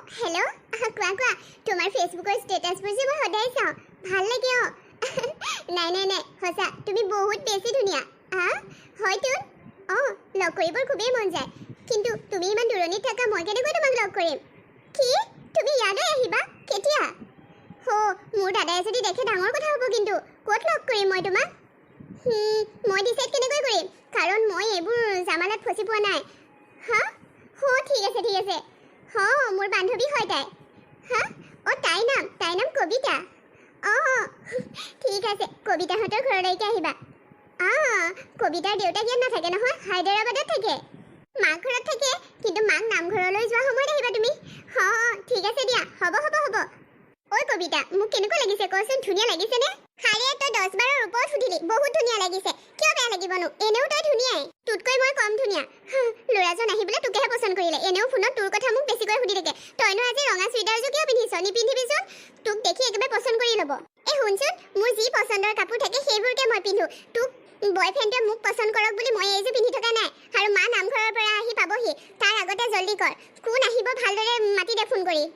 hello কোৱা কোৱা তোমাৰ ফেসবুকৰ ষ্টেটাছবোৰ যে মই সদায় চাওঁ ভাল লাগে নাই নাই নাই সঁচা তুমি বহুত বেছি ধুনীয়া হয়তো লগ কৰিবৰ খুবেই মন যায় কিন্তু তুমি ইমান দূৰণিত থাকা মই কেনেকৈ তোমাক লগ কৰিম কি তুমি ইয়ালৈ আহিবা কেতিয়া মোৰ দাদাই যদি দেখে ডাঙৰ কথা হ'ব কিন্তু ক'ত লগ কৰিম মই তোমাক মই ডিসাইড কেনেকৈ কৰিম কাৰণ মই এইবোৰ জামালাত ফচি পোৱা নাই ঠিক আছে মোৰ বান্ধৱী হয় তাই তাইৰ নাম কবিতা ঠিক আছে কবিতাহঁতৰ ঘৰলৈকে আহিবা কবিতাৰ দেউতাক ইয়াত নাথাকে নহয় হায়দৰাবাদত থাকে মাক ঘৰত থাকে কিন্তু মাক নামঘৰলৈ যোৱা সময়ত আহিবা তুমি ঠিক আছে দিয়া হ'ব ঐ কবিতা মোক কেনেকুৱা লাগিছে কচোন ধুনীয়া লাগিছেনে হাৰে তই 10-12ৰ ওপৰত সুধিলি বহুত ধুনীয়া লাগিছে কিয় বেয়া লাগিবনো এনেও তই ধুনীয়াই তোতকৈ মই কম ধুনীয়া ল'ৰাজন আহিবলৈ তোকেহে পছন্দ কৰিলে এনেও ফোনত তোৰ কথা মোক বেছিকৈ সুধি থাকে তইনো আজি ৰঙা চুইটাৰযোৰ কিয় পিন্ধিছ নিপিন্ধিবিচোন তোক দেখি একেবাৰে পছন্দ কৰি ল'ব শুনচোন মোৰ যি পছন্দৰ কাপোৰ থাকে সেইবোৰকে মই পিন্ধো তোক বয়ফ্ৰেণ্ডে মোক পছন্দ কৰক বুলি মই এইযোৰ পিন্ধি থকা নাই আৰু মা নামঘৰৰ পৰা আহি পাবহি তাৰ আগতে জলদি কৰ কোন আহিব ভালদৰে মাতি দে ফোন কৰি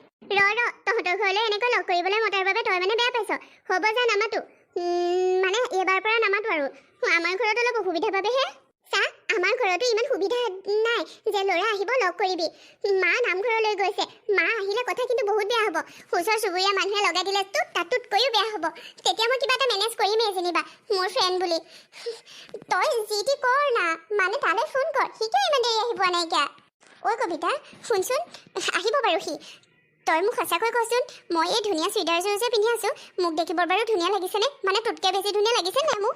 তহঁতৰ ঘৰলৈ এনেকৈ লগ কৰিবলৈ মতাৰ বাবে তই মানে বেয়া পাইছ হ'ব যা নামাতো মানে এবাৰ পৰা নামাতো আৰু আমাৰ ঘৰত অলপ অসুবিধা পাবেহে চা আমাৰ ঘৰতো ইমান সুবিধা নাই যে ল'ৰা আহিব লগ কৰিবি মা নামঘৰলৈ গৈছে মা আহিলে কথা কিন্তু বহুত বেয়া হ'ব ওচৰ চুবুৰীয়া মানুহে লগাই দিলে তাতোতকৈও বেয়া হ'ব তেতিয়া মই কিবা এটা মেনেজ কৰিমেই যেনিবা মোৰ ফ্ৰেণ্ড বুলি তই যি কৰ না মানে তালৈ ফোন কৰ সি কিয় ইমান দেৰি আহি পোৱা নাইকিয়া ঐ কবিতা শুনচোন আহিব বাৰু সি তই মোক সঁচাকৈ কচোন মই এই ধুনীয়া চুইদাৰযোৰ যে পিন্ধি আছো মোক দেখিবৰ বাৰু ধুনীয়া লাগিছেনে মানে তোতকৈ বেছি ধুনীয়া লাগিছে নে মোক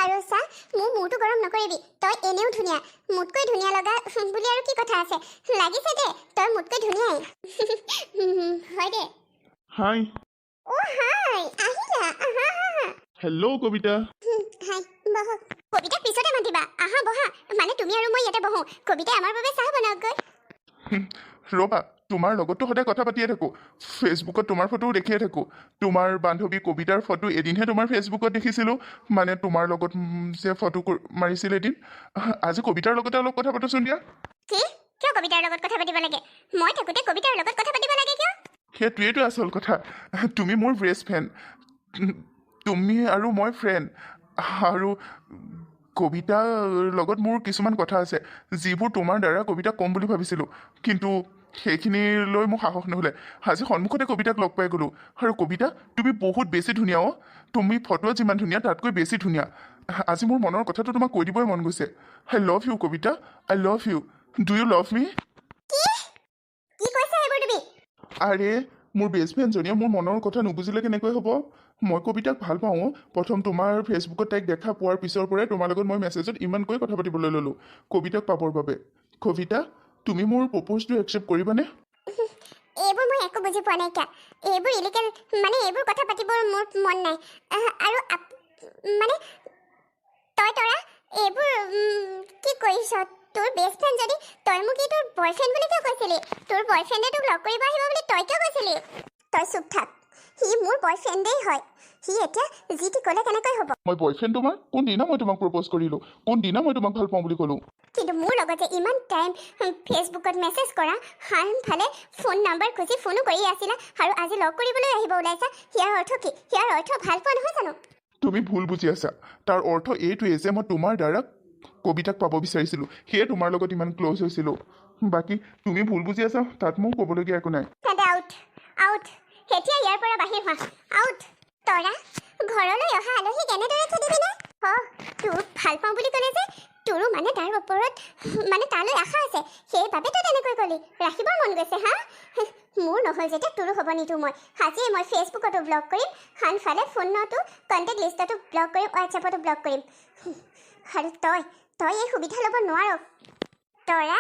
আৰু চা মোৰ মূৰটো গৰম নকৰিবি তই এনেও ধুনীয়া মোতকৈ ধুনীয়া লগা বুলি আৰু কি কথা আছে লাগিছে দে তই মোতকৈ ধুনীয়াই হয় দে হাই হাই আহিলা হেল্ল' কবিতা হাই বহ কবিতাক পিছতে মাতিবা আহা বহা মানে তুমি আৰু মই ইয়াতে বহো কবিতাই আমাৰ বাবে চাহ বনাওকগৈ ৰ'বা তোমাৰ লগততো সদায় কথা পাতিয়ে থাকোঁ ফেচবুকত তোমাৰ ফটোও দেখিয়ে থাকোঁ তোমাৰ বান্ধৱী কবিতাৰ ফটো এদিনহে তোমাৰ ফেচবুকত দেখিছিলোঁ মানে তোমাৰ লগত যে ফটো মাৰিছিল এদিন আজি কবিতাৰ লগতে অলপ কথা পাতোচোন দিয়া কি কিয় কবিতাৰ লগত কথা পাতিব লাগে মই থাকোঁতে কবিতাৰ লগত কথা পাতিব লাগে কিয় সেইটোৱেইটো আচল কথা তুমি মোৰ বেষ্ট ফ্ৰেণ্ড তুমি আৰু মই ফ্ৰেণ্ড আৰু কবিতাৰ লগত মোৰ কিছুমান কথা আছে যিবোৰ তোমাৰ দ্বাৰা কবিতাক ক'ম বুলি ভাবিছিলোঁ কিন্তু সেইখিনিলৈ মোৰ সাহস নহ'লে আজি সন্মুখতে কবিতাক লগ পাই গ'লোঁ আৰু কবিতা তুমি বহুত বেছি ধুনীয়া তুমি ফটোত যিমান ধুনীয়া তাতকৈ বেছি ধুনীয়া আজি মোৰ মনৰ কথাটো তোমাক কৈ দিবই মন গৈছে I love you Kabita I love you do you love me আৰে মোৰ বেষ্ট ফ্ৰেণ্ডজনীয়ে মোৰ মনৰ কথা নুবুজিলে কেনেকৈ হ'ব মই কবিতাক ভাল পাওঁ প্ৰথম তোমাৰ ফেচবুকত তাইক দেখা পোৱাৰ পিছৰ পৰাই তোমাৰ লগত মই মেছেজত ইমানকৈ কথা পাতিবলৈ ল'লোঁ কবিতাক পাবৰ বাবে কবিতা তুমি মোৰ প্ৰপ'জটো একচেপ্ট কৰিবানে এইবোৰ মই একো বুজি পোৱা নাই কিয়া এইবোৰ ইলিগেল মানে এইবোৰ কথা পাতিবৰ মোৰ মন নাই আৰু মানে তৰা এইবোৰ কি কৰিছ তোৰ বেষ্ট ফ্ৰেণ্ড যদি তই মোক তোৰ বয়ফ্ৰেণ্ড বুলি কিয় কৈছিলি তোৰ বয়ফ্ৰেণ্ডে তোক লগ কৰিব আহিব বুলি তই কিয় কৈছিলি তই চুপ থাক সি মোৰ বয়ফ্ৰেণ্ডেই হয় সি এতিয়া যি টি ক'লে কেনেকৈ হ'ব মই বয়ফ্ৰেণ্ড তোমাৰ কোনদিনা মই তোমাক প্ৰপ'জ কৰিলোঁ কোনদিনা মই তোমাক ভাল পাওঁ বুলি ক'লোঁ কিন্তু মোৰ লগতে ইমান টাইম ফেচবুকত মেছেজ কৰা আনফালে ফোন নাম্বাৰ খুজি ফোনো কৰি আছিলা আৰু আজি লগ কৰিবলৈ আহিব ওলাইছা ইয়াৰ অৰ্থ কি ইয়াৰ অৰ্থ ভাল পোৱা নহয় জানো তুমি ভুল বুজি আছা তাৰ অৰ্থ এইটোৱেই যে মই তোমাৰ দ্বাৰা কবিতাক পাব বিচাৰিছিলোঁ সেয়ে তোমাৰ লগত ইমান ক্ল'জ হৈছিলোঁ বাকী তুমি ভুল বুজি আছা তাত মোক ক'বলগীয়া একো নাই আউট এতিয়া ইয়াৰ পৰা বাহিৰ হোৱা আউট তৰা ঘৰলৈ অহা আলহী কেনেদৰে খেদিবিনে তোক ভাল পাওঁ বুলি ক'লে যে তোৰো মানে তাৰ ওপৰত মানে তালৈ আশা আছে সেইবাবে তই তেনেকৈ ক'লি ৰাখিবৰ মন গৈছে মোৰ নহয় যেতিয়া তোৰো হ'ব নিদিওঁ মই আজিয়ে মই ফেচবুকতো ব্লক কৰিম আনফালে ফোনতো কণ্টেক্ট লিষ্টতো ব্লক কৰিম হোৱাটছএপতো ব্লক কৰিম আৰু তই এই সুবিধা ল'ব নোৱাৰ তৰা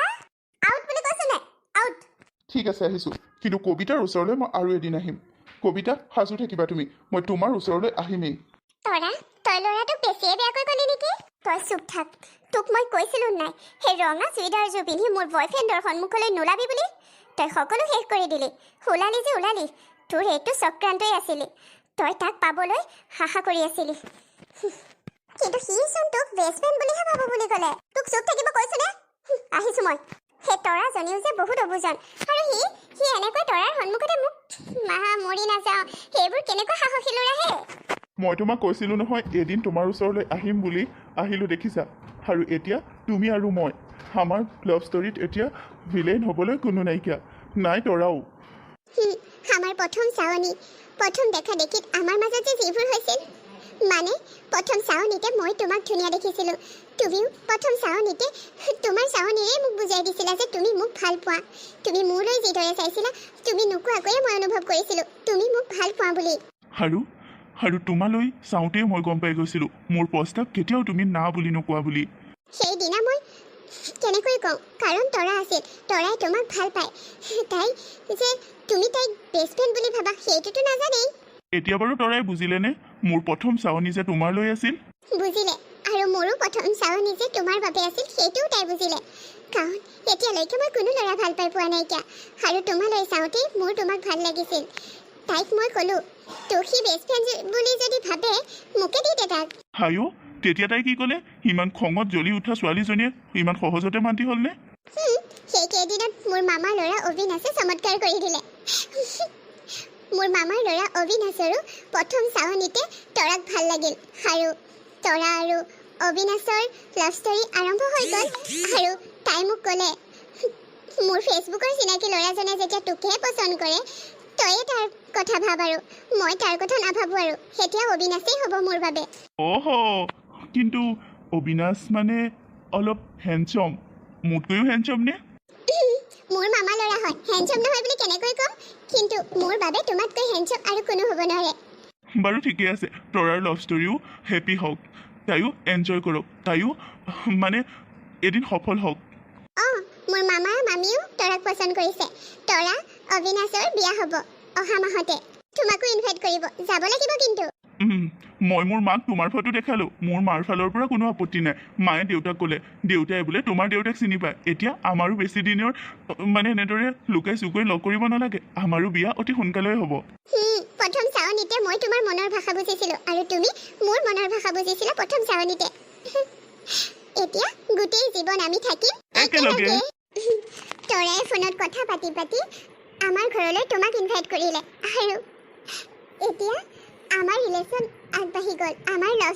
আউট বুলি কৈছো নাই আউট ঠিক আছে আহিছোঁ কিন্তু কবিতাৰ ওচৰলৈ মই আৰু এদিন আহিম কবিতা সাজু থাকিবা তুমি মই তোমাৰ ওচৰলৈ আহিমেই তৰা তই ল'ৰাটোক বেছিয়ে বেয়াকৈ ক'লি নেকি তই চুপ থাক তোক মই কৈছিলোঁ নাই সেই ৰঙা চুইদাৰযোৰ পিন্ধি মোৰ বয়ফ্ৰেণ্ডৰ সন্মুখলৈ নোলাবি বুলি তই সকলো শেষ কৰি দিলি ওলালি তোৰ এইটো চক্ৰান্তই আছিলি তই তাক পাবলৈ আশা কৰি আছিলি কিন্তু সিচোন তোক বেষ্ট ফ্ৰেণ্ড বুলিহে ভাবো বুলি ক'লে তোক চুপ থাকিব কৈছো নে আহিছোঁ মই সেই তৰাজনীও যে বহুত অবুজন আৰু সি এনেকৈ তৰাৰ মৰি নাযাওঁ সেইবোৰ কেনেকুৱা সাহসী ল'ৰাহে মই তোমাক কৈছিলোঁ নহয় এদিন তোমাৰ ওচৰলৈ আহিম বুলি আহিলোঁ দেখিছা আৰু এতিয়া তুমি আৰু মই আমাৰ লাভ ষ্টৰীত এতিয়া ভিলেইন হ'বলৈ কোনো নাইকিয়া নাই তৰাও আমাৰ প্ৰথম চাৱনি প্ৰথম দেখা দেখিত আমাৰ মাজত যে যিবোৰ হৈছিল মানে প্ৰথম চাৱনিতে মই তোমাক ধুনীয়া দেখিছিলোঁ তুমিও প্ৰথম চাৱনিতে তোমাৰ চাৱনিৰে মোক বুজাই দিছিলা যে তুমি মোক ভাল পোৱা তুমি মোলৈ যিদৰে চাইছিলা তুমি নোকোৱাকৈয়ে মই অনুভৱ কৰিছিলোঁ তুমি মোক ভাল পোৱা বুলি আৰু তোমালৈ চাওঁতেই মই গম পাই গৈছিলোঁ মোৰ প্ৰস্তাৱ কেতিয়াও তুমি না বুলি নোকোৱা বুলি সেইদিনা মই কেনেকৈ কওঁ কাৰণ তৰা আছিল তৰাই তোমাক ভাল পায় তাই যে তুমি তাইক বেষ্ট ফ্ৰেণ্ড বুলি ভাবা সেইটোতো নাজানেই এতিয়া বাৰু তৰাই বুজিলেনে মোৰ প্ৰথম চাৱনি যে তোমালৈ আছিল বুজিলে আৰু মোৰো প্ৰথম চাৱনি যে তোমাৰ বাবে আছিল সেইটোও তাই বুজিলে কাৰণ এতিয়ালৈকে মই কোনো ল'ৰা ভাল পাই পোৱা নাইকিয়া আৰু তোমালৈ চাওঁতেই মোৰ তোমাক ভাল লাগিছিল তাইক মই ক'লোঁ সি বেষ্ট ফ্ৰেণ্ড বুলি যদি ভাবে মোকে দি দে তাক হাইও তেতিয়া তাই কি ক'লে ইমান খঙত জ্বলি উঠা ছোৱালীজনীয়ে ইমান সহজতে মান্তি হ'লনে সেইকেইদিনত মোৰ মামাৰ ল'ৰা অবিনাশে চমৎকাৰ কৰি দিলে মোৰ মামাৰ ল'ৰা অবিনাশৰো প্ৰথম চাৱনিতে তৰাক ভাল লাগিল আৰু তৰা আৰু অবিনাশৰ লাভ ষ্টৰী আৰম্ভ হৈ গ'ল আৰু তাই মোক ক'লে মোৰ ফেচবুকৰ চিনাকি ল'ৰাজনে যেতিয়া তোকেহে পচন্দ কৰে তয়ে তাৰ কথা ভাব আৰু মই তাৰ কথা নাভাবোঁ আৰু এতিয়া অবিনাশেই হ'ব মোৰ বাবে অহ কিন্তু অবিনাশ মানে অলপ হেণ্ডচম মোতকৈও হেণ্ডচম নে মোৰ মামা ল'ৰা হয় হেণ্ডচম নহয় বুলি কেনেকৈ ক'ম কিন্তু মোৰ বাবে তোমাতকৈ হেণ্ডচম আৰু কোনো হ'ব নোৱাৰে বাৰু ঠিকে আছে তৰাৰ লাভ ষ্টৰীও হেপী হওক তাইও এনজয় কৰক তাইও মানে এদিন সফল হওক অঁ মোৰ মামা আৰু মামীও তৰাক পচন্দ কৰিছে তৰা অবিনাশৰ বিয়া হ'ব অহা মাহতে তোমাকো ইনভাইট কৰিব যাব লাগিব কিন্তু মই মোৰ মাক তোমাৰ ফটো দেখালোঁ মোৰ মাৰ ফালৰ পৰা কোনো আপত্তি নাই মায়ে দেউতাক ক'লে দেউতাই বোলে তোমাৰ দেউতাক চিনি পায় এতিয়া আমাৰো বেছি দিনৰ মানে এনেদৰে লুকাই চুকাই লগ কৰিব নালাগে আমাৰো বিয়া অতি সোনকালেই হ'ব প্ৰথম চাৱনিতে মই তোমাৰ মনৰ ভাষা বুজিছিলোঁ আৰু তুমি মোৰ মনৰ ভাষা বুজিছিলা প্ৰথম চাৱনিতে এতিয়া গোটেই জীৱন আমি থাকিম একেলগে তৰাই ফোনত কথা পাতি পাতি আমাৰ ঘৰলৈ তোমাক ইনভাইট কৰিলে আৰু এতিয়া আমাৰ ৰিলেশ্যন আগবাঢ়ি গ'ল আমাৰ লাভ